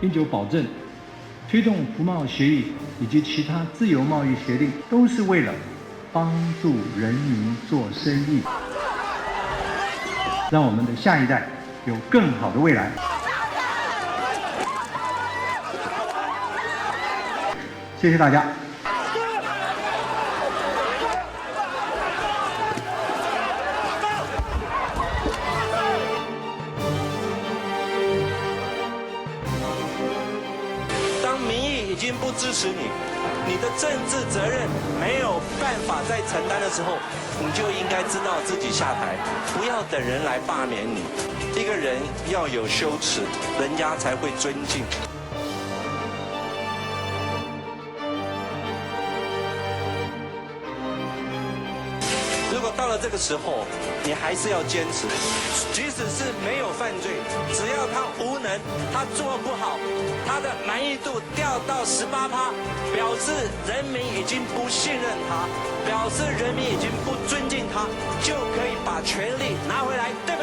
并且保证推动服贸协议以及其他自由贸易协定，都是为了帮助人民做生意，让我们的下一代有更好的未来。谢谢大家。当民意已经不支持你，你的政治责任没有办法再承担的时候，你就应该知道自己下台，不要等人来罢免你。一个人要有羞耻，人家才会尊敬。如果到了这个时候，你还是要坚持，即使是没有犯罪，只要他无能，他做不好，他的满意度掉到18%，表示人民已经不信任他，表示人民已经不尊敬他，就可以把权力拿回来，对不对？